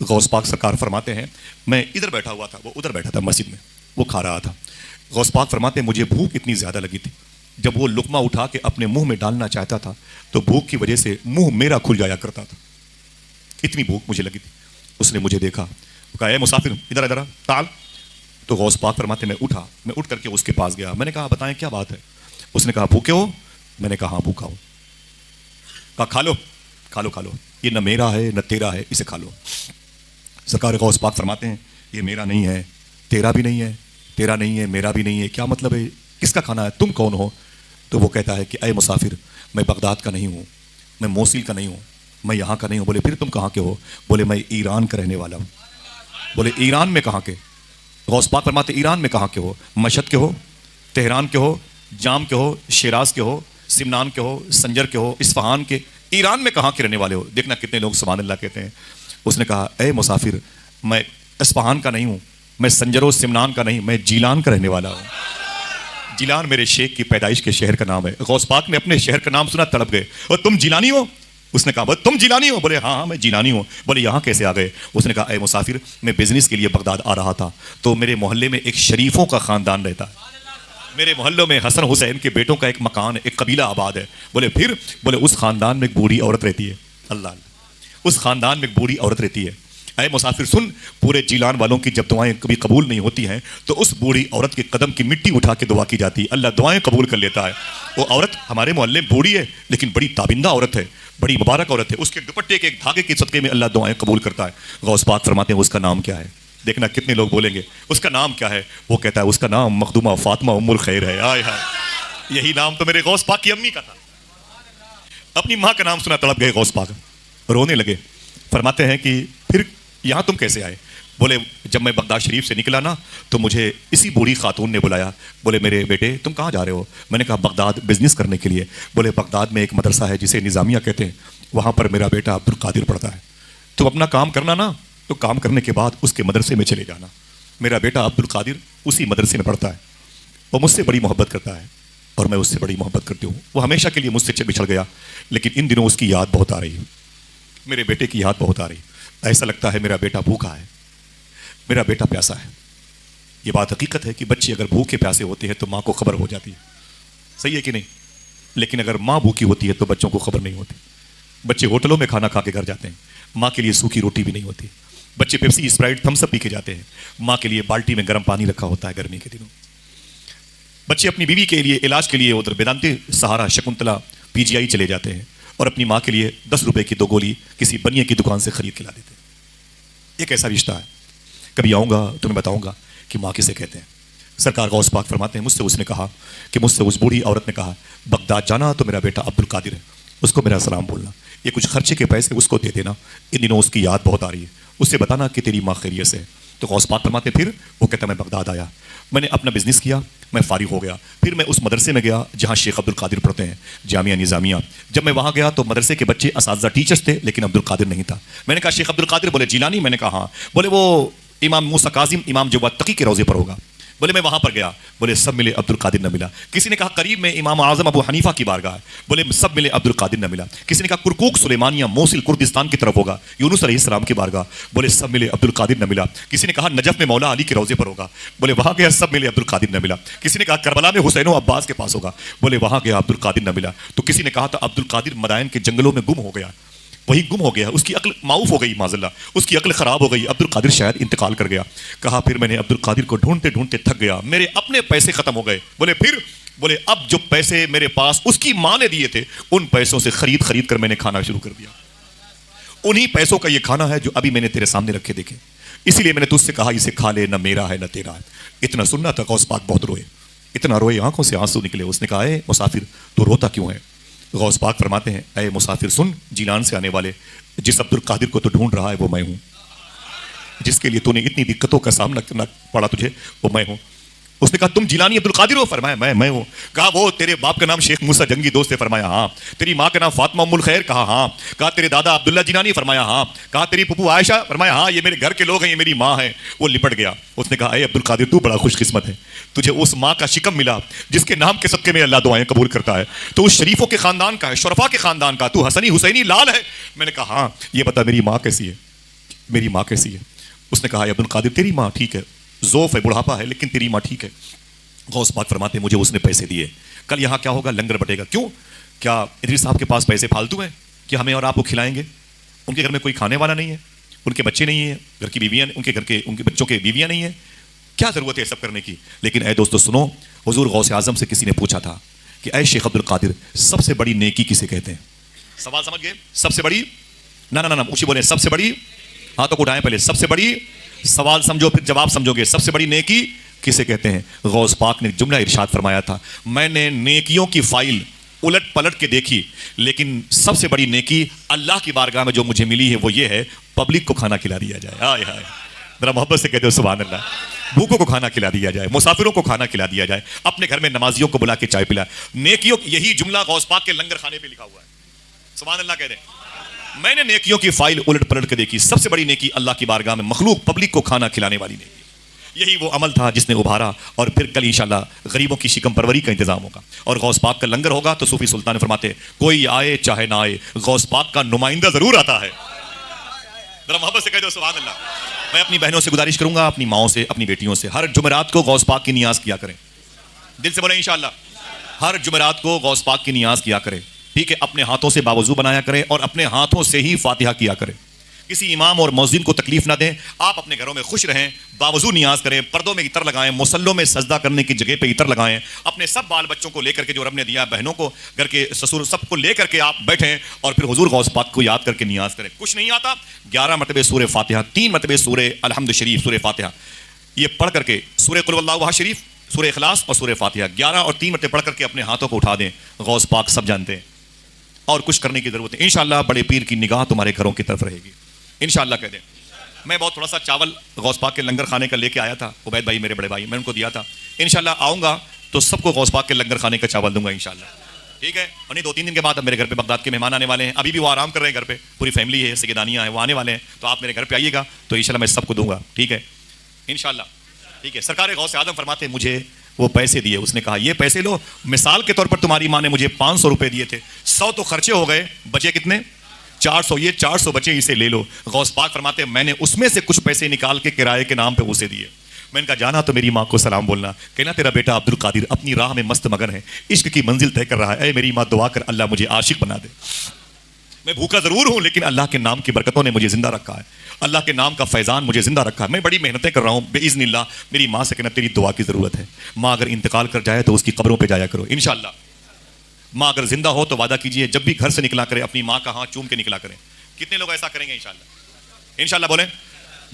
गौस पाक सरकार फरमाते हैं, मैं इधर बैठा हुआ था, वो उधर बैठा था मस्जिद में, वो खा रहा था। गौस पाक फरमाते हैं, मुझे भूख इतनी ज़्यादा लगी थी, जब वो लुकमा उठा के अपने मुंह में डालना चाहता था तो भूख की वजह से मुंह मेरा खुल जाया करता था, इतनी भूख मुझे लगी थी। उसने मुझे देखा, वो कहा, ए मुसाफिर, इधर इधर ताल। तो गौस पाक फरमाते, मैं उठ करके उसके पास गया। मैंने कहा, बताएं क्या बात है? उसने कहा, भूखे हो? मैंने कहा, हाँ भूखा हूँ। कहा, खा लो खा लो खा लो, ये न मेरा है न तेरा है, इसे खा लो। सरकार गौस पाक फरमाते हैं, ये मेरा नहीं है, तेरा भी नहीं है, तेरा नहीं है, मेरा भी नहीं है, क्या मतलब है, किसका खाना है, तुम कौन हो? तो वो कहता है कि अय मुसाफिर, मैं बगदाद का नहीं हूँ, मैं मोसिल का नहीं हूँ, मैं यहाँ का नहीं हूँ। बोले, फिर तुम कहाँ के हो? बोले, मैं ईरान का रहने वाला हूँ। बोले, ईरान में कहाँ के? गौस पाक फरमाते, ईरान में कहाँ के हो? मशहद के हो, तेहरान के हो, जाम के हो, शिराज के हो, सिमनान के हो, संजर के हो, इस्फहान के, ईरान में कहाँ के रहने वाले हो? देखना कितने लोग सुभान अल्लाह कहते हैं। उसने कहा, ए मुसाफिर, मैं इस्फहान का नहीं हूँ, मैं संजरो सिमनान का नहीं, मैं जीलान का रहने वाला हूँ। जिलान मेरे शेख की पैदाइश के शहर का नाम है। गौस पाक ने अपने शहर का नाम सुना, तड़प गए। और तुम जिलानी हो? उसने कहा, तुम जिलानी हो? बोले, हाँ मैं जिलानी हूँ। बोले, यहाँ कैसे आ गए? उसने कहा, ए मुसाफिर, मैं बिजनेस के लिए बगदाद आ रहा था, तो मेरे मोहल्ले में एक शरीफों का खानदान रहता है, मेरे मोहल्लों में हसन हुसैन के बेटों का एक मकान, एक कबीला आबाद है। बोले, फिर? बोले, उस खानदान में एक बूढ़ी औरत रहती है। अल्लाह, उस खानदान में एक बूढ़ी औरत रहती है। अरे मुसाफिर सुन, पूरे जिलान वालों की जब दुआएं कभी कबूल नहीं होती हैं तो उस बूढ़ी औरत के कदम की मिट्टी उठा के दुआ की जाती है, अल्लाह दुआएं कबूल कर लेता है। वो औरत हमारे मोहल्ले में बूढ़ी है, लेकिन बड़ी ताबिंदा औरत है, बड़ी मुबारक औरत है। उसके दुपट्टे के एक धागे के सदके में अल्लाह दुआएं कबूल करता है। गौस पाक फरमाते हैं, उसका नाम क्या है? देखना कितने लोग बोलेंगे, उसका नाम क्या है? वो कहता है, उसका नाम मखदूमा फातिमा उम्मुल खैर है। आय हाय, यही नाम तो मेरे गौस पाक की अम्मी का था। अपनी माँ का नाम सुना, तड़प गए गौस पाक, रोने लगे। फरमाते हैं कि फिर यहाँ तुम कैसे आए? बोले, जब मैं बगदाद शरीफ से निकला ना तो मुझे इसी बूढ़ी खातून ने बुलाया। बोले, मेरे बेटे तुम कहाँ जा रहे हो? मैंने कहा, बगदाद बिजनेस करने के लिए। बोले, बगदाद में एक मदरसा है जिसे निज़ामिया कहते हैं, वहाँ पर मेरा बेटा अब्दुल कादिर पढ़ता है, तुम अपना काम करना ना, तो काम करने के बाद उसके मदरसे में चले जाना। मेरा बेटा अब्दुल कादिर उसी मदरसे में पढ़ता है, वो मुझसे बड़ी मोहब्बत करता है और मैं उससे बड़ी मोहब्बत करती हूँ। वो हमेशा के लिए मुझसे बिछड़ गया, लेकिन इन दिनों उसकी याद बहुत आ रही है, मेरे बेटे की याद बहुत आ रही है। ऐसा लगता है मेरा बेटा भूखा है, मेरा बेटा प्यासा है। ये बात हकीकत है कि बच्चे अगर भूखे प्यासे होते हैं तो माँ को खबर हो जाती है, सही है कि नहीं? लेकिन अगर माँ भूखी होती है तो बच्चों को खबर नहीं होती। बच्चे होटलों में खाना खा के घर जाते हैं, माँ के लिए सूखी रोटी भी नहीं होती। बच्चे पेप्सी, स्प्राइट, थम्स अप पी के जाते हैं, माँ के लिए बाल्टी में गर्म पानी रखा होता है गर्मी के दिनों। बच्चे अपनी बीवी के लिए इलाज के लिए उधर वेदांती, सहारा, शकुंतला, पीजीआई चले जाते हैं और अपनी माँ के लिए 10 रुपए की 2 गोली किसी बनिए की दुकान से खरीद के ला देते हैं। ये कैसा रिश्ता है? कभी आऊँगा तो मैं बताऊँगा कि माँ किसे कहते हैं। सरकार गौस पाक फरमाते हैं, मुझसे उसने कहा कि मुझसे उस बूढ़ी औरत ने कहा, बगदाद जाना तो मेरा बेटा अब्दुल कादिर है, उसको मेरा सलाम बोलना, ये कुछ खर्चे के पैसे उसको दे देना, इन दिनों उसकी याद बहुत आ रही है, उससे बताना कि तेरी माँ खैरियत से है। तो गौस पाक फरमाते, फिर? वो कहता, मैं बगदाद आया, मैंने अपना बिजनेस किया, मैं फारिग हो गया, फिर मैं उस मदरसे में गया जहाँ शेख अब्दुल कादिर पढ़ते हैं, जामिया निज़ामिया। जब मैं वहाँ गया तो मदरसे के बच्चे असातिज़ा टीचर्स थे, लेकिन अब्दुल कादिर नहीं था। मैंने कहा, शेख अब्दुल कादिर? बोले, जिलानी? मैंने कहा, हाँ। बोले, वो इमाम मूसा काजिम, इमाम जवाद तकी के रोज़े पर होगा। बोले, मैं वहाँ पर गया। बोले, सब मिले, अब्दुल कादिर न मिला। किसी ने कहा, करीब में इमाम आज़म अबू हनीफा की बारगाह है। बोले, सब मिले, अब्दुल कादिर न मिला। किसी ने कहा, कुरकुक सुलेमानिया, मोसिल, कुर्दिस्तान की तरफ होगा, यूनुस अलैहिस्सलाम की बारगाह। बोले, सब मिले, अब्दुल कादिर न मिला। किसी ने कहा, नजफ में मौला अली के रोज़े पर होगा। बोले, वहाँ गया, सब मिले, अब्दुल कादिर न मिला। किसी ने कहा, करबला में हुसैन अब्बास के पास होगा। बोले, वहाँ गया, अब्दुल कादिर न मिला। तो किसी ने कहा था, अब्दुल कादिर मदायन के जंगलों में गुम हो गया, वही गुम हो गया, उसकी अक्ल माऊफ हो गई, माज़ल्ला, उसकी अक्ल खराब हो गई, अब्दुल कादिर शायद इंतकाल कर गया। कहा, फिर मैंने अब्दुल कादिर को ढूंढते ढूंढते थक गया, मेरे अपने पैसे खत्म हो गए। बोले, फिर? बोले, अब जो पैसे मेरे पास उसकी माँ ने दिए थे, उन पैसों से खरीद खरीद कर मैंने खाना शुरू कर दिया। उन्हीं पैसों का ये खाना है जो अभी मैंने तेरे सामने रखे देखे, इसीलिए मैंने तुझसे कहा, इसे खा ले, न मेरा है न तेरा है। इतना सुनना था, गौस पाक बहुत रोए, इतना रोए, आंखों से आंसू निकले। उसने कहा, ए मुसाफिर, तू रोता क्यों है? गौस पाक फरमाते हैं, अय मुसाफिर सुन, जिलान से आने वाले, जिस अब्दुल कादिर को तू ढूंढ रहा है वो मैं हूं, जिसके लिए तूने इतनी दिक्कतों का सामना करना पड़ा तुझे, वो मैं हूं। उसने कहा, तुम जिलानी अब्दुल कादिर हो? फरमाया, मैं हूं। कहा, वो तेरे बाप का नाम शेख मूसा जंगी दोस्त है? फरमाया, हाँ। तेरी माँ का नाम फातिमा उम्मुल खैर? कहा, हाँ। कहा, तेरे दादा अब्दुल्ला जिलानी? फरमाया, हाँ। कहा, तेरी पुप्पू आयशा? फरमाया, हाँ, ये मेरे घर के लोग हैं, ये मेरी माँ है। वो लिपट गया। उसने कहा, अरे अब्दुल कादिर, तू बड़ा खुशकिस्मत है, तुझे उस माँ का शिकम मिला जिसके नाम के सदके में अल्लाह दुआएं कबूल करता है। तो उस शरीफों के खानदान का है, शुरफा के खानदान का, तू हसनी हुसैनी लाल है। मैंने कहा, हाँ। ये बता, मेरी माँ कैसी है? मेरी माँ कैसी है? उसने कहा अब्दुल कादिर तेरी माँ ठीक है, ज़ोफ़ है, बुढ़ापा है, लेकिन तेरी माँ ठीक है। गौस पाक फरमाते मुझे उसने पैसे दिए, कल यहाँ क्या होगा, लंगर बटेगा। क्यों? क्या इदरीस साहब के पास पैसे फालतू हैं कि हमें और आपको खिलाएंगे? उनके घर में कोई खाने वाला नहीं है, उनके बच्चे नहीं है, घर की बीवियाँ, उनके बच्चों के बीवियाँ नहीं है, क्या ज़रूरत है सब करने की? लेकिन ऐ दोस्तों सुनो, हुजूर गौसे आज़म से किसी ने पूछा था कि ऐ शेख अब्दुल कादिर, सबसे बड़ी नेकी किसे कहते हैं? सवाल समझ गए? सबसे बड़ी, ना ना ना ना, ऊँची बोले, सबसे बड़ी, हाथों को उठाएं पहले, सबसे बड़ी, सवाल समझो फिर जवाब समझोगे, सबसे बड़ी नेकी किसे कहते हैं? गौस पाक ने जुमला इरशाद फरमाया था, मैंने नेकियों की फाइल उलट पलट के देखी, लेकिन सबसे बड़ी नेकी अल्लाह की बारगाह में जो मुझे मिली है वो ये है, पब्लिक को खाना खिला दिया जाए। हाय हाय, जरा मोहब्बत से कहते हो सुभान अल्लाह। भूखों को खाना खिला दिया जाए, मुसाफिरों को खाना खिला दिया जाए, अपने घर में नमाजियों को बुला के चाय पिला। नेकियों, यही जुमला गौस पाक के लंगर खाने पे लिखा हुआ है। सुभान अल्लाह कह रहे। मैंने नेकियों की फाइल उलट पलट के देखी, सबसे बड़ी नेकी अल्लाह की बारगाह में मखलूक पब्लिक को खाना खिलाने वाली नेकी। यही वो अमल था जिसने उभारा, और फिर कल इंशाल्लाह गरीबों की शिकम परवरी का इंतजाम होगा और गौस पाक का लंगर होगा। तो सूफी सुल्तान फरमाते कोई आए चाहे ना आए, गौस पाक का नुमाइंदा जरूर आता है। जरा मोहब्बत से कह दो सुभान अल्लाह। मैं अपनी बहनों से गुजारिश करूंगा, अपनी माओं से, अपनी बेटियों से, हर जुमेरात को गौस पाक की नियाज किया करें। दिल से बोले इंशाल्लाह, हर जुमेरात को गौस पाक की नियाज किया करें, ठीक है? अपने हाथों से बावजू बनाया करें और अपने हाथों से ही फातिहा किया करें। किसी इमाम और मौज़िन को तकलीफ ना दें, आप अपने घरों में खुश रहें, बावजू नियाज करें, पर्दों में इतर लगाएं, मुसल्लों में सजदा करने की जगह पे इतर लगाएं, अपने सब बाल बच्चों को लेकर के जो रब ने दिया, बहनों को, घर के ससुर, सबको लेकर के आप बैठें और फिर हुजूर गौस पाक को याद करके नियाज करें। कुछ नहीं आता, 11 मरतबे सूरह फातिहा, 3 मरतबे सूरह अलहम्द शरीफ, सूरह फातिहा ये पढ़ करके, सूरह कुल हुवल्लाहु अहद शरीफ, सूरह इखलास और सूरह फातिहा 11 और 3 मरतबे पढ़ करके अपने हाथों को उठा दें। गौस पाक सब जानते हैं और कुछ करने की जरूरत है। इंशाअल्लाह बड़े पीर की निगाह तुम्हारे घरों की तरफ रहेगी, इंशाअल्लाह कह दें। मैं बहुत थोड़ा सा चावल गौस पाक के लंगर खाने का लेके आया था, उबैद भाई मेरे बड़े भाई, मैं उनको दिया था। इंशाअल्लाह आऊँगा तो सबको गौस पाक के लंगर खाने का चावल दूंगा इंशाअल्लाह, ठीक है? और नहीं 2-3 दिन के बाद अब मेरे घर पे बगदाद के मेहमान आने वाले हैं, अभी भी वो आराम कर रहे हैं घर पे, पूरी फैमिली है, सगेदानियाँ हैं, वो आने वाले हैं, तो आप मेरे घर पर आइएगा तो इंशाअल्लाह मैं सबको दूंगा, ठीक है? इंशाअल्लाह, ठीक है? सरकार गौसे आज़म फरमाते मुझे वो पैसे दिए, उसने कहा ये पैसे लो, मिसाल के तौर पर तुम्हारी माँ ने मुझे 500 रुपए दिए थे, 100 तो खर्चे हो गए, बचे कितने? 400, ये 400 बचे, इसे ले लो। गौस पाक फरमाते मैंने उसमें से कुछ पैसे निकाल के किराए के नाम पे उसे दिए। मैंने कहा जाना तो मेरी माँ को सलाम बोलना, कहना तेरा बेटा अब्दुल कादिर अपनी राह में मस्त मगन है, इश्क की मंजिल तय कर रहा है, ऐ मेरी माँ दुआ कर अल्लाह मुझे आशिक बना दे। मैं भूखा जरूर हूं लेकिन अल्लाह के नाम की बरकतों ने मुझे जिंदा रखा है, अल्लाह के नाम का फैजान मुझे जिंदा रखा है, मैं बड़ी मेहनतें कर रहा हूं बेइज़्निल्लाह। मेरी माँ से कहना तेरी दुआ की जरूरत है, माँ अगर इंतकाल कर जाए तो उसकी कब्रों पे जाया करो इंशाअल्लाह। माँ अगर जिंदा हो तो वादा कीजिए जब भी घर से निकला करे अपनी माँ का हाथ चूम के निकला करें। कितने लोग ऐसा करेंगे इंशाअल्लाह? इंशाअल्लाह बोलें,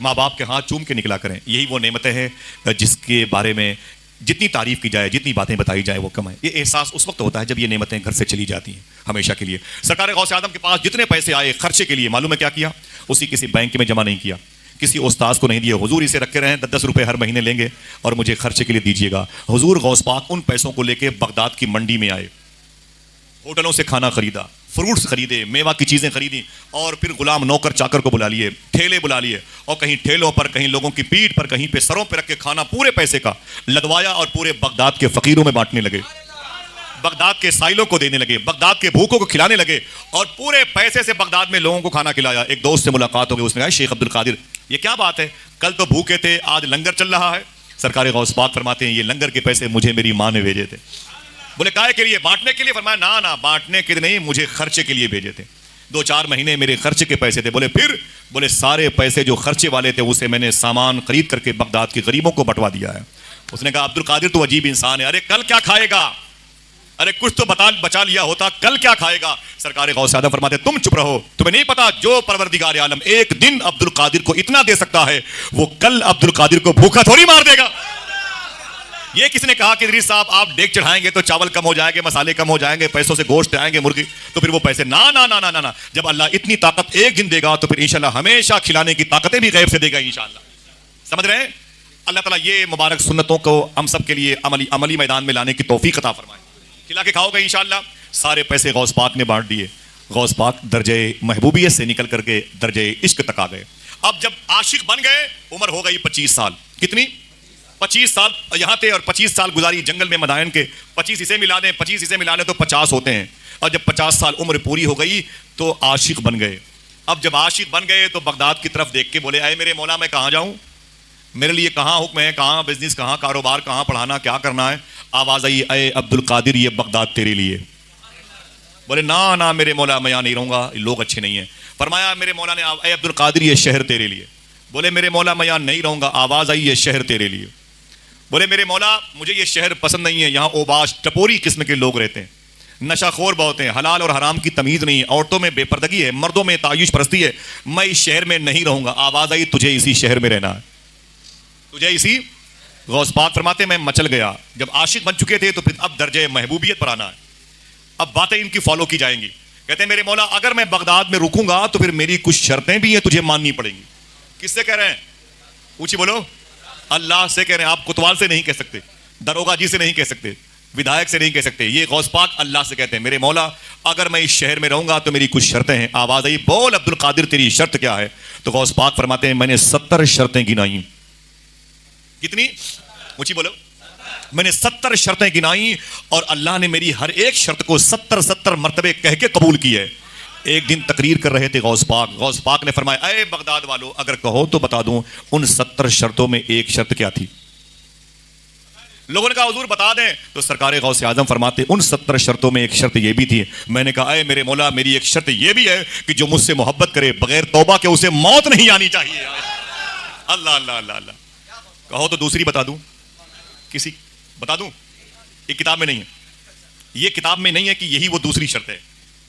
माँ बाप के हाथ चूम के निकला करें। यही वो नेमतें हैं जिसके बारे में जितनी तारीफ की जाए, जितनी बातें बताई जाए वो कम है। ये एहसास उस वक्त होता है जब ये नेमतें घर से चली जाती हैं हमेशा के लिए। सरकार गौसे आज़म के पास जितने पैसे आए खर्चे के लिए, मालूम है क्या किया? उसी किसी बैंक में जमा नहीं किया, किसी उस्ताद को नहीं दिया, हुजूर इसे रखे रहें, 10-10 रुपए हर महीने लेंगे और मुझे खर्चे के लिए दीजिएगा। हुजूर गौस पाक उन पैसों को लेके बगदाद की मंडी में आए, होटलों से खाना खरीदा, फ्रूट्स खरीदे, मेवा की चीज़ें खरीदी और फिर गुलाम नौकर चाकर को बुला लिए, ठेले बुला लिए और कहीं ठेलों पर, कहीं लोगों की पीठ पर, कहीं पे सरों पे रख के खाना पूरे पैसे का लदवाया और पूरे बगदाद के फ़कीरों में बांटने लगे, बगदाद के साइलों को देने लगे, बगदाद के भूखों को खिलाने लगे और पूरे पैसे से बगदाद में लोगों को खाना खिलाया। एक दोस्त से मुलाकात हो गई, उसने कहा शेख अब्दुल कादिर ये क्या बात है, कल तो भूखे थे आज लंगर चल रहा है। सरकार गौस पाक फरमाते हैं ये लंगर के पैसे मुझे मेरी माँ ने भेजे थे। बोले काहे के लिए? बांटने के लिए? फरमाया ना ना, बांटने के लिए नहीं, मुझे खर्चे के लिए भेजे थे, 2-4 महीने मेरे खर्चे के पैसे थे। बोले फिर? बोले सारे पैसे जो खर्चे वाले थे उसे मैंने सामान खरीद करके बगदाद के गरीबों को बंटवा दिया है। उसने कहा अब्दुल कादिर तो अजीब इंसान है, अरे कल क्या खाएगा, अरे कुछ तो बचा लिया होता, कल क्या खाएगा? सरकार गौसे आज़म फरमाते तुम चुप रहो, तुम्हें नहीं पता जो परवरदिगार आलम एक दिन अब्दुल कादिर को इतना दे सकता है वो कल अब्दुल कादिर को भूखा थोड़ी मार देगा। ये किसने कहा कि इदरीस साहब आप डेग चढ़ाएंगे तो चावल कम हो जाएंगे, मसाले कम हो जाएंगे, पैसों से गोश्त आएंगे, मुर्गी, तो फिर वो पैसे ना ना ना ना ना ना। जब अल्लाह इतनी ताकत एक दिन देगा तो फिर इंशाल्लाह हमेशा खिलाने की ताकतें भी गैब से देगा इंशाल्लाह। समझ रहे हैं? अल्लाह ताला ये मुबारक सुन्नतों को हम सब के लिए अमली मैदान में लाने की तौफीक अता फरमाए। खिला के खाओगे इंशाल्लाह। सारे पैसे गौस पाक ने बांट दिए। गौस पाक दर्जे महबूबियत से निकल करके दर्जे इश्क तक आ गए। अब जब आशिक बन गए उम्र हो गई 25 साल। कितनी? 25 साल यहाँ थे और 25 साल गुजारी जंगल में मदायन के। 25 इसे मिला दें, 25 इसे मिला लें तो 50 होते हैं। और जब 50 साल उम्र पूरी हो गई तो आशिक बन गए। अब जब आशिक बन गए तो बगदाद की तरफ देख के बोले, अय मेरे मौला मैं कहाँ जाऊं, मेरे लिए कहाँ हुक्म है, कहाँ बिजनेस, कहाँ कारोबार, कहाँ पढ़ाना, क्या करना है। आवाज आई, अय अब्दुल कादिर ये बगदाद तेरे लिए। बोले ना ना मेरे मौला मैं यहाँ नहीं रहूंगा, लोग अच्छे नहीं हैं। फरमाया मेरे मौला ने, अय अब्दुल कादिर ये शहर तेरे लिए। बोले मेरे मौला मैं यहाँ नहीं रहूंगा। आवाज आई, ये शहर तेरे लिए। बोले मेरे मौला मुझे ये शहर पसंद नहीं है, यहाँ ओबाश टपोरी किस्म के लोग रहते हैं, नशाखोर बहुत हैं, हलाल और हराम की तमीज नहीं है, औरतों में बेपर्दगी है, मर्दों में तायुश परस्ती है, मैं इस शहर में नहीं रहूंगा। आवाज आई, तुझे इसी शहर में रहना है, तुझे इसी। गौस पाक फरमाते मैं मचल गया। जब आशिक बन चुके थे तो फिर अब दर्जे महबूबियत पर आना है, अब बातें इनकी फॉलो की जाएंगी। कहते हैं मेरे मौला अगर मैं बगदाद में रुकूंगा तो फिर मेरी कुछ शर्तें भी हैं, तुझे माननी पड़ेंगी। किससे कह रहे हैं? ऊंची बोलो। अल्लाह से कह रहे हैं। आप कुतवाल से नहीं कह सकते, दरोगा जी से नहीं कह सकते, विधायक से नहीं कह सकते, ये गौस पाक अल्लाह से कहते हैं मेरे मौला अगर मैं इस शहर में रहूंगा तो मेरी कुछ शर्तें हैं। आवाज आई, बोल अब्दुल कादिर तेरी शर्त क्या है? तो गौस पाक फरमाते हैं मैंने 70 शर्तें गिनाई। कितनी? ऊंची बोलो। मैंने 70 शर्तें गिनाई और अल्लाह ने मेरी हर एक शर्त को 70 मरतबे कह के कबूल की है। एक दिन तकरीर कर रहे थे गौस पाक ने फरमाया, अरे बगदाद वालों अगर कहो तो बता दूं उन 70 शर्तों में एक शर्त क्या थी? लोगों ने कहा हुजूर बता दें। तो सरकार गौस आजम फरमाते उन 70 शर्तों में एक शर्त यह भी थी। मैंने कहा अरे मेरे मौला मेरी एक शर्त यह भी है कि जो मुझसे मोहब्बत करे बगैर तौबा के उसे मौत नहीं आनी चाहिए। अल्लाह अल्लाह अल्लाह अल्लाह। कहो तो दूसरी बता दूं, किसी बता दूं? ये किताब में नहीं है, ये किताब में नहीं है कि यही वो दूसरी शर्त है,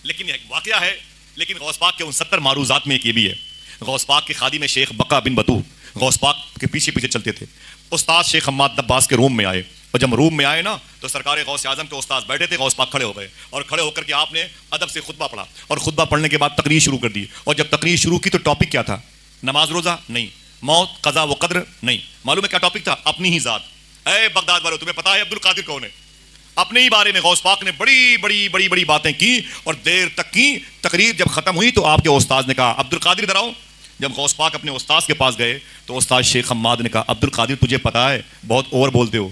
लेकिन एक वाकया है। लेकिन गौस पाक के उन 70 मारूजात में एक ये भी है। गौस पाक के खादी में शेख बक्का बिन बतू गौस पाक के पीछे पीछे चलते थे। उस्ताद शेख हम्माद अब्बास के रूम में आए और जब रूम में आए ना तो सरकार गौस आजम के उस्ताद बैठे थे। गौस पाक खड़े हो गए और खड़े होकर के आपने अदब से खुतबा पढ़ा और खुतबा पढ़ने के बाद तकरीर शुरू कर दी। और जब तकरीर शुरू की तो टॉपिक क्या था? नमाज रोजा नहीं, मौत कज़ा व कद्र नहीं। मालूम है क्या टॉपिक था? अपनी ही जात। ऐ बगदाद वालों तुम्हें पता है अब्दुल कादिर कौन है? अपने ही बारे में गौस पाक ने बड़ी बड़ी बड़ी बड़ी बातें की और देर तक की। तकरीर जब खत्म हुई तो आपके उस्ताद ने कहा अब्दुल कादिर इधर आओ। जब गौस पाक अपने उस्ताद के पास गए तो उस्ताद शेख हम्माद ने कहा अब्दुल कादिर तुझे पता है बहुत ओवर बोलते हो।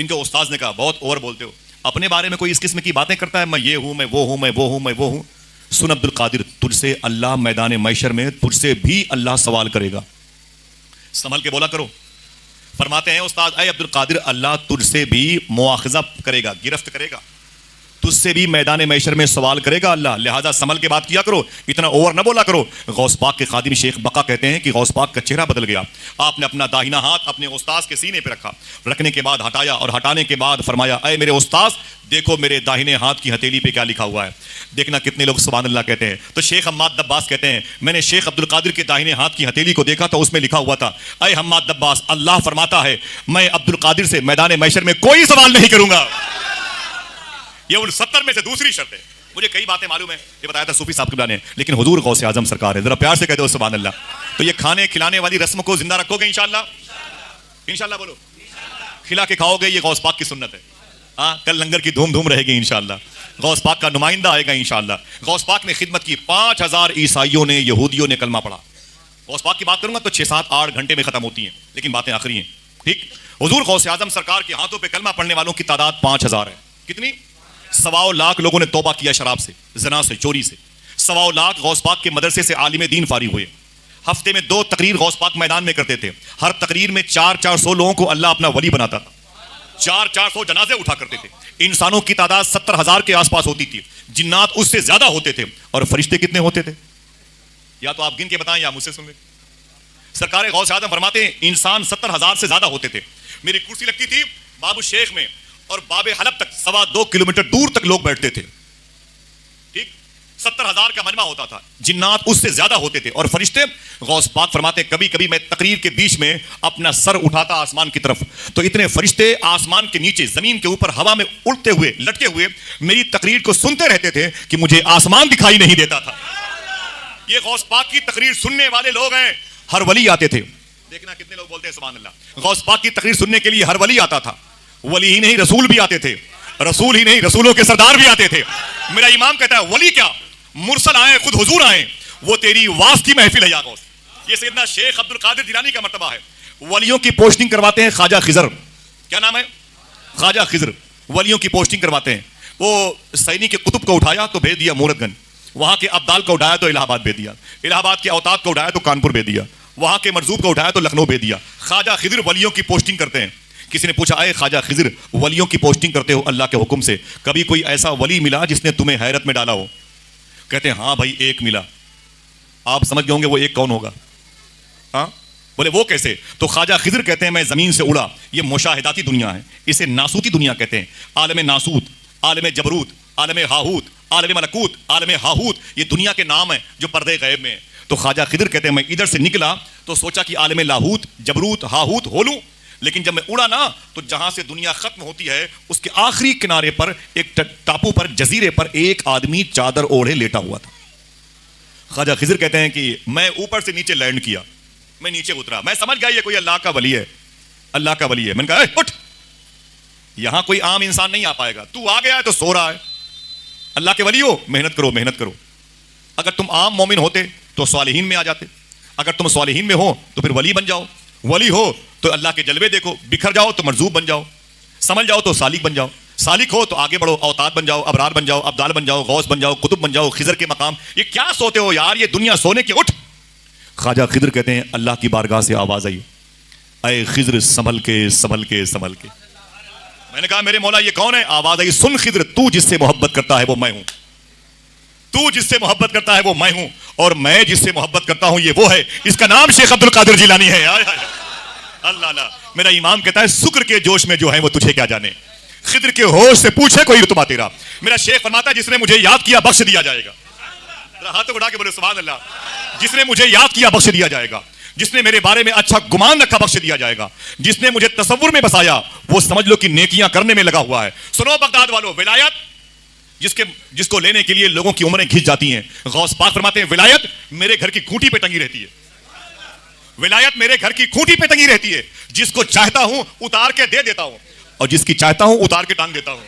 इनके उस्ताद ने कहा बहुत ओवर बोलते हो, अपने बारे में कोई इस किस्म की बातें करता है, मैं ये हूं, मैं वो हूं, मैं वो हूं, मैं वो हूं। सुन अब्दुल कादिर तुझसे अल्लाह मैदान मैशर में तुझसे भी अल्लाह सवाल करेगा, संभल के बोला करो। फरमाते हैं उस्ताद ऐ अब्दुल कादिर अल्लाह तुझसे भी मुआखजा करेगा, गिरफ्त करेगा, तुझसे भी मैदान मैशर में सवाल करेगा अल्लाह, लिहाजा संभल के बात किया करो, इतना ओवर न बोला करो। गौस पाक के खादिम शेख बका कहते हैं कि गौस पाक का चेहरा बदल गया। आपने अपना दाहिना हाथ अपने उस्ताद के सीने पे रखा, रखने के बाद हटाया और हटाने के बाद फरमाया ऐ मेरे उस्ताद देखो मेरे दाहिने हाथ की हथेली पे क्या लिखा हुआ है। देखना कितने लोग सुभान अल्लाह कहते हैं। तो शेख हम्माद अब्बास कहते हैं मैंने शेख अब्दुल कादिर के दाहिने हाथ की हथेली को देखा तो उसमें लिखा हुआ था ऐ हम्माद अब्बास अल्लाह फरमाता है मैं अब्दुल कादिर से मैदान मैशर में कोई सवाल नहीं करूंगा। ये उन 70 में से दूसरी शर्त है। मुझे कई बातें मालूम है, ये बताया था सूफी साहब के ने, लेकिन हुजूर गौस आजम सरकार है, जरा प्यार से कह दो सुभान अल्लाह। तो ये खाने खिलाने वाली रस्म को जिंदा रखोगे इंशाल्लाह? इंशाल्लाह बोलो। खिला के खाओगे, ये गौस पाक की सुन्नत है। हाँ, कल लंगर की धूम धूम रहेगी इंशाल्लाह। गौस पाक का नुमाइंदा आएगा इंशाल्लाह। गौस पाक ने खिदमत की, 5000 ईसाइयों ने यहूदियों ने कलमा पढ़ा। गौस पाक की बात करूंगा तो 6-7-8 घंटे में खत्म होती है, लेकिन बातें आखिरी हैं। ठीक, हुजूर गौस आजम सरकार के हाथों पे कलमा पढ़ने वालों की तादाद 5000 है। कितनी? 1.25 लाख लोगों ने तौबा किया शराब से, जना से, चोरी से। 1.25 लाख गौस पाक के मदरसे से आलिम दीन फारिग हुए। हफ्ते में 2 तकरीर गौस पाक मैदान में करते थे। हर तकरीर में 400-400 लोगों को अल्लाह अपना वली बनाता था। 400-400 जनाजे उठा करते थे। इंसानों की तादाद 70,000 के आसपास होती थी, जिन्नात उससे ज्यादा होते थे। और फरिश्ते कितने होते थे? या तो आप गिन के बताएं या मुझसे सुन लें। सरकार गौस आजम फरमाते हैं इंसान 70,000 से ज्यादा होते थे। मेरी कुर्सी लगती थी बाबू शेख में और बाबे हलब तक 2.25 किलोमीटर दूर तक लोग बैठते थे। ठीक, 70,000 का मजमा होता था, जिन्नात उससे ज्यादा होते थे। और फरिश्ते, गौस पाक फरमाते कभी कभी मैं तकरीर के बीच में अपना सर उठाता आसमान की तरफ तो इतने फरिश्ते आसमान के नीचे जमीन के ऊपर हवा में उड़ते हुए लटके हुए मेरी तकरीर को सुनते रहते थे कि मुझे आसमान दिखाई नहीं देता था। ये गौस पाक की तकरीर सुनने वाले लोग हैं। हर वली आते थे, देखना कितने लोग बोलते हैं सुभान अल्लाह। गौस पाक की तकरीर सुनने के लिए हर वली आता था। वली ही नहीं रसूल भी आते थे, रसूल ही नहीं रसूलों के सरदार भी आते थे। मेरा इमाम कहता है वली क्या, मुरसल आए, खुद हुजूर आए, वो तेरी वास की महफिल है या गौस। ये सैयदना शेख अब्दुल कादिर जिलानी का मर्तबा है। वलियों की पोस्टिंग करवाते हैं ख्वाजा खिजर, क्या नाम है? ख्वाजा खिजर। वलियों की पोस्टिंग करवाते हैं। वो सैनी के कुतुब को उठाया तो भेज दिया मूरतगंज, वहां के अब्दाल को उठाया तो इलाहाबाद भेज दिया, इलाहाबाद के औताद को उठाया तो कानपुर भेज दिया, वहां के मरजूब को उठाया तो लखनऊ भेज दिया। ख्वाजा खिजर वलियों की पोस्टिंग करते हैं। किसी ने पूछा, अरे ख्वाजा खिजर वलियों की पोस्टिंग करते हो अल्लाह के हुक्म से, कभी कोई ऐसा वली मिला जिसने तुम्हें हैरत में डाला हो? कहते हैं हाँ भाई एक मिला। आप समझ गए होंगे वो एक कौन होगा? हाँ, बोले वो कैसे? तो ख्वाजा खिजर कहते हैं मैं जमीन से उड़ा, ये मुशाहिदाती दुनिया है, इसे नासूती दुनिया कहते हैं। आलम नासूत, आलम जबरूत, आलम हाहूत, आलम मलकूत, आलम हाहूत, ये दुनिया के नाम है जो पर्दे गैब में है। तो ख्वाजा खिजर कहते हैं मैं इधर से निकला तो सोचा कि आलम लाहूत, जबरूत, हाहूत हो लूं, लेकिन जब मैं उड़ा ना तो जहां से दुनिया खत्म होती है उसके आखिरी किनारे पर एक टापू पर, जजीरे पर एक आदमी चादर ओढ़े लेटा हुआ था। ख्वाजा खिजर कहते हैं कि मैं ऊपर से नीचे लैंड किया, मैं नीचे उतरा, मैं समझ गया ये कोई अल्लाह का वली है, अल्लाह का वली है। मैंने कहा उठ, यहां कोई आम इंसान नहीं आ पाएगा, तू आ गया है तो सो रहा है, अल्लाह के वली हो, मेहनत करो मेहनत करो। अगर तुम आम मोमिन होते तो स्वालिहीन में आ जाते, अगर तुम स्वालिहीन में हो तो फिर वली बन जाओ, वली हो तो अल्लाह के जलवे देखो, बिखर जाओ तो मरजूब बन जाओ, समझ जाओ तो सालिक बन जाओ, सालिक हो तो आगे बढ़ो, औताद बन जाओ, अबरार बन जाओ, अब्दाल बन जाओ, गौस बन जाओ, कुतुब बन जाओ, खिजर के मकाम। ये क्या सोते हो यार, ये दुनिया सोने की, उठ। ख्वाजा खिजर कहते हैं अल्लाह की बारगाह से आवाज आई, अय खिजर संभल के संभल के संभल के। मैंने कहा मेरे मौला ये कौन है? आवाज आई, सुन खिजर, तू जिससे मोहब्बत करता है वो मैं हूं, तू जिससे मोहब्बत करता है वो मैं हूं, और मैं जिससे मोहब्बत करता हूं ये वो है, इसका नाम शेख अब्दुल कादिर जिलानी है। अल्लाह अल्लाह, मेरा इमाम कहता है शुक्र के जोश में जो है वो तुझे क्या जाने, खिदर के होश से पूछे कोई रुतबा तेरा। मेरा शेख फरमाता है जिसने मुझे याद किया बख्श दिया जाएगा। हाथ उठा के बोले सुभान अल्लाह। जिसने मुझे याद किया बख्श दिया जाएगा, जिसने मेरे बारे में अच्छा गुमान रखा बख्श दिया जाएगा, जिसने मुझे तसव्वुर में बसाया वो समझ लो कि नेकियां करने में लगा हुआ है। सुनो बगदाद वालों, विलायत जिसको लेने के लिए लोगों की उम्रें घिस जाती हैं, गौस पाक फरमाते हैं विलायत मेरे घर की खूंटी पे टंगी रहती है, विलायत मेरे घर की खूंटी पे टंगी रहती है, जिसको चाहता हूं उतार के दे देता हूं और जिसकी चाहता हूं उतार के टांग देता हूं।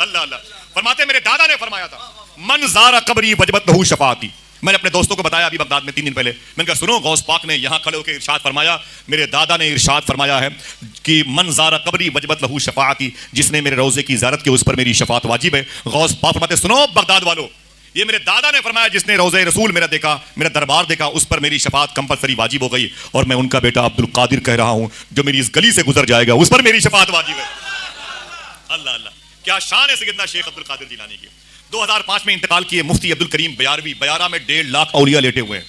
अल्लाह अल्लाह। फरमाते मेरे दादा ने फरमाया था मन ज़ारा कब्री वजबत लहू शफाअती। मैंने अपने दोस्तों को बताया अभी बगदाद में 3 दिन पहले, मैंने कहा सुनो गौस पाक ने यहां खड़े होकर इरशाद फरमाया, मेरे दादा ने इरशाद फरमाया है कि मन ज़ारा कब्री वजबत लहू शफाअती, जिसने मेरे रोजे की ज़ियारत की उस पर मेरी शफाअत वाजिब है। गौस पाक फरमाते सुनो बगदाद वालों, ये मेरे दादा ने फरमाया जिसने रोज़े रसूल मेरा देखा, मेरा दरबार देखा, उस पर मेरी शफाअत कंपलसरी वाजिब हो गई, और मैं उनका बेटा अब्दुल कादिर कह रहा हूं जो मेरी इस गली से गुजर जाएगा उस पर मेरी शफाअत वाजिब है। अल्लाह अल्लाह, क्या शान है सैयदना शेख अब्दुल कादिर जिलानी की। 2005 में इंतकाल किए मुफ्ती अब्दुल करीम बयारवी, बयारा में 1.5 लाख औलिया लेटे हुए हैं,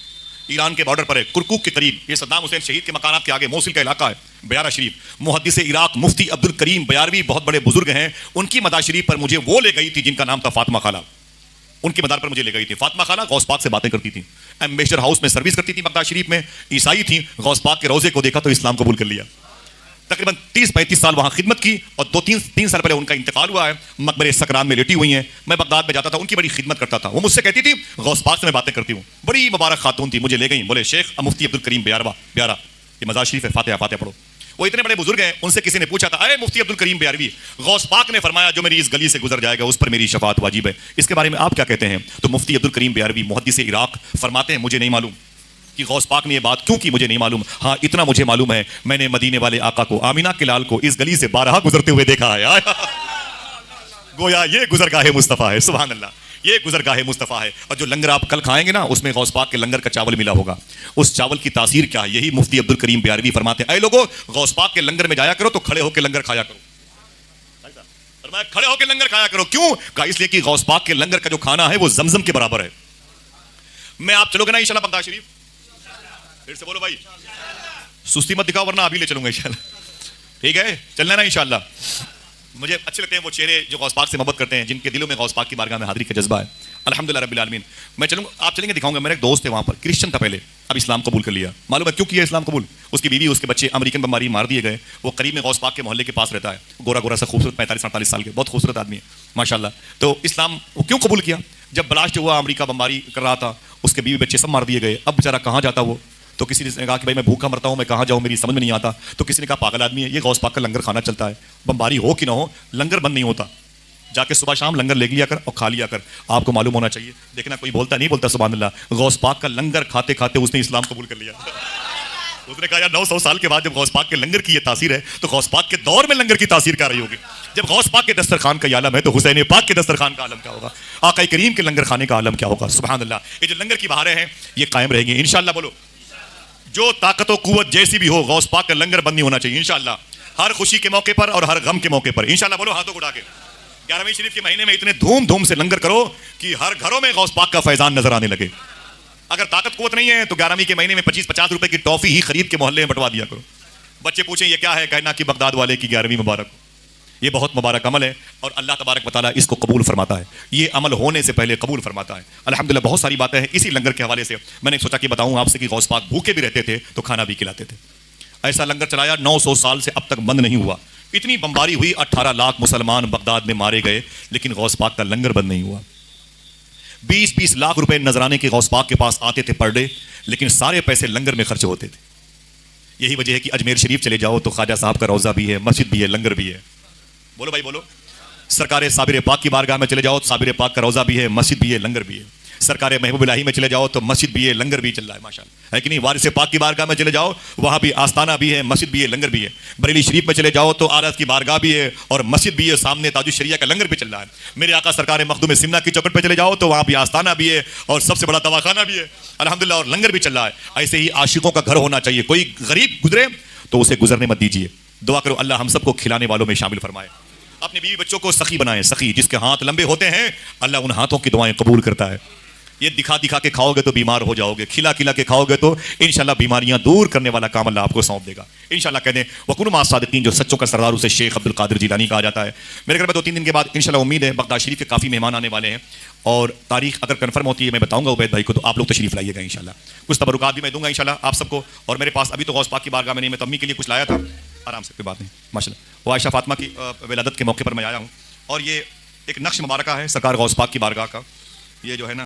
ईरान के बॉर्डर पर है, कुरकुक के करीब, ये सद्दाम हुसैन शहीद के मकानात के आगे मोसिल का इलाका है, बयारा शरीफ। मुहद्दिस इराक मुफ्ती अब्दुल करीम बयारवी बहुत बड़े बुजुर्ग हैं, उनकी मदार शरीफ पर मुझे वो ले गई थी जिनका नाम था फातिमा खाला, उनकी मदार पर मुझे ले गई थी। फातिमा खाला गौस पाक से बातें करती थी, एम्बेसडर हाउस में सर्विस करती थी बगदाद शरीफ में, ईसाई थी, गौस पाक के रोजे को देखा तो इस्लाम कबूल कर लिया। तकरीबन 30-35 साल वहां खिदमत की और 2-3 साल पहले उनका इंतकाल हुआ है, मकबरे सकरान में लेटी हुई हैं। मैं बगदाद में जाता था, उनकी बड़ी खिदमत करता था, वो मुझसे कहती थी गौस पाक से मैं बातें करती हूँ, बड़ी मुबारक खातून थी, मुझे ले गई, बोले शेख मुफ्ती अब्दुल करीम बयारवा, बयारा ये मज़ार शरीफ है, फातिहा फातिहा पढ़ो। वो इतने बड़े बुजुर्ग हैं, उनसे किसी ने पूछा था अरे मुफ्ती अब्दुल करीम बयारवी, गौस पाक ने फरमाया जो मेरी इस गली से गुजर जाएगा उस पर मेरी शफाअत वाजिब है, इसके बारे में आप क्या कहते हैं? तो मुफ्ती अब्दुल करीम बयारवी मुहद्दिस इराक फरमाते हैं मुझे नहीं मालूम कि गौस पाक ने ये बात क्यों की, मुझे नहीं मालूम। हाँ इतना मुझे मालूम है मैंने मदीने वाले आका को, आमीना के लाल को इस गली से 12 गुजरते हुए देखा है। गोया ये गुजरगाहे मुस्तफ़ा है, सुभान अल्लाह, ये गुजरगाहे मुस्तफ़ा है। और जो लंगर आप कल खाएंगे ना उसमें गौस पाक के लंगर का चावल मिला होगा, उस चावल की तासीर क्या है, यही मुफ्ती अब्दुल करीम बयारवी फरमाते हैं, ऐ लोगों गौस पाक के लंगर में जाया करो तो खड़े होकर लंगर खाया करो, खड़े होकर लंगर खाया करो। क्यों कहा? इसलिए कि गौस पाक के लंगर का जो खाना है वो जमजम के बराबर है। मैं आप चलोगे ना इंशाल्लाह बगदाद शरीफ? फिर से बोलो भाई, सुस्ती मत दिखाओ वरना अभी ले चलूंगा इंशाल्लाह, ठीक है? चलना ना इंशाल्लाह। मुझे अच्छे लगते हैं वो चेहरे जो गौस पाक से मोहब्बत करते हैं, जिनके दिलों में गौस पाक की बारगाह में हाजिरी का जज्बा है। अल्हम्दुलिल्लाह रब्बिल आलमीन। मैं चलूंगा, आप चलेंगे दिखाऊंगा। मेरा एक दोस्त है वहाँ पर, क्रिश्चियन था पहले, अब इस्लाम कबूल कर लिया। मालूम है क्यों किया इस्लाम कबूल? उसकी बीवी उसके बच्चे अमेरिकन बमबारी मार दिए गए। वो करीब में गौस पाक के मोहल्ले के पास रहता है, गोरा गोरा सा खूबसूरत 45-48 साल के, बहुत खूबसूरत आदमी है माशाल्लाह। तो इस्लाम वो क्यों कबूल किया? जब ब्लास्ट हुआ, अमेरिका बमबारी कर रहा था, उसके बीवी बच्चे सब मार दिए गए। अब बेचारा कहाँ जाता वो? तो किसी ने कहा कि भाई मैं भूखा मरता हूँ, मैं कहाँ जाऊँ, मेरी समझ में नहीं आता। तो किसी ने कहा पागल आदमी है, ये गौस पाक का लंगर खाना चलता है, बमबारी हो कि ना हो लंगर बंद नहीं होता, जाके सुबह शाम लंगर ले लिया कर और खा लिया कर। आपको मालूम होना चाहिए, देखना कोई बोलता नहीं बोलता, सुभान अल्लाह, गौस पाक का लंगर खाते खाते उसने इस्लाम कबूल कर लिया। उसने कहा यार 900 साल के बाद जब गौस पाक के लंगर की ये तासीर है तो गौस पाक के दौर में लंगर की तासीर क्या रही होगी। जब गौस पाक के दस्तरखान का आलम है तो हुसैन पाक के दस्तरखान का आलम क्या होगा, आका करीम के लंगर खाने का आलम क्या होगा। सुभान अल्लाह। ये जो लंगर की बहारें हैं ये कायम रहेंगी इंशाअल्लाह। बोलो जो ताकत व कुव्वत जैसी भी हो गौस पाक का लंगर बंद नहीं होना चाहिए इंशाअल्लाह। हर खुशी के मौके पर और हर गम के मौके पर इंशाअल्लाह। बोलो हाथों को उठा के। 11वीं शरीफ के महीने में इतने धूम से लंगर करो कि हर घरों में गौस पाक का फैजान नजर आने लगे। अगर ताकत कुवत नहीं है तो 11वीं के महीने में 25-50 रुपए की टॉफी ही खरीद के मोहल्ले में बंटवा दिया करो। बच्चे पूछें ये क्या है, कहना कि बगदाद वाले की 11वीं मुबारक। ये बहुत मुबारक अमल है और अल्लाह तबारक व तआला इसको कबूल फरमाता है। ये अमल होने से पहले कबूल फरमाता है अल्हम्दुलिल्लाह। बहुत सारी बातें हैं इसी लंगर के हवाले से मैंने सोचा कि बताऊं आपसे कि गौस पाक भूखे भी रहते थे तो खाना भी खिलाते थे। ऐसा लंगर चलाया 900 साल से अब तक बंद नहीं हुआ। इतनी बमबारी हुई, 18 लाख मुसलमान बगदाद में मारे गए, लेकिन गौस पाक का लंगर बंद नहीं हुआ। 20-20 लाख रुपए नजराने के गौस पाक के पास आते थे पर डे, लेकिन सारे पैसे लंगर में खर्च होते थे। यही वजह है कि अजमेर शरीफ चले जाओ तो ख्वाजा साहब का रोजा भी है, मस्जिद भी है, लंगर भी है। बोलो भाई बोलो। सरकार साबिर पाक की बारगाह में चले जाओ तो साबिर पाक का रोजा भी है, मस्जिद भी है, लंगर भी है। सरकार महबूब इलाही में चले जाओ तो मस्जिद भी है, लंगर भी चल रहा है माशाअल्लाह, है कि नहीं। वारिस पाक की बारगाह में चले जाओ वहां भी आस्थाना भी है, मस्जिद भी है, लंगर भी है। बरेली शरीफ में चले जाओ तो आरस की बारगाह भी है और मस्जिद भी है, सामने ताजुश शरिया का लंगर भी चल रहा है। मेरे आका सरकार मखदूम सिमना की चौखट पर चले जाओ तो वहां भी आस्थाना भी है और सबसे बड़ा दवाखाना भी है अल्हम्दुलिल्लाह, और लंगर भी चल रहा है। ऐसे ही आशिकों का घर होना चाहिए। कोई गरीब गुजरे तो उसे गुजरने मत दीजिए। दुआ करो अल्लाह हम सबको खिलाने वालों में शामिल फरमाए। अपने बीवी बच्चों को सखी बनाए। सखी जिसके हाथ लंबे होते हैं अल्लाह उन हाथों की दुआएं कबूल करता है। ये दिखा दिखा के खाओगे तो बीमार हो जाओगे, खिला खिला के खाओगे तो इंशाल्लाह बीमारियां दूर करने वाला काम अल्लाह आपको सौंप देगा इंशाल्लाह। कहते हैं वकुन मा सादिकीन, जो सच्चों का सरदार उसे शेख अब्दुल कादिर जिलानी कहा जाता है। मेरे घर में 2-3 दिन के बाद इंशाल्लाह उम्मीद है बगदाद शरीफ के काफ़ी मेहमान आने वाले हैं और तारीख अगर कंफर्म होती है मैं बताऊंगा उबैद भाई को, तो आप लोग तशरीफ लाइएगा इंशाल्लाह। कुछ तबरुकात भी मैं दूंगा इंशाल्लाह आप सबको। और मेरे पास अभी तो गौस पाक की बारगाह में नहीं, मैं तो अम्मी के लिए कुछ लाया था, आराम से, कोई बात नहीं माशाल्लाह। वो आयशा फातिमा की विलादत के मौके पर मैं आया हूँ और ये एक नक्श मुबारका है सरकार गौस पाक की बारगाह का। ये जो है ना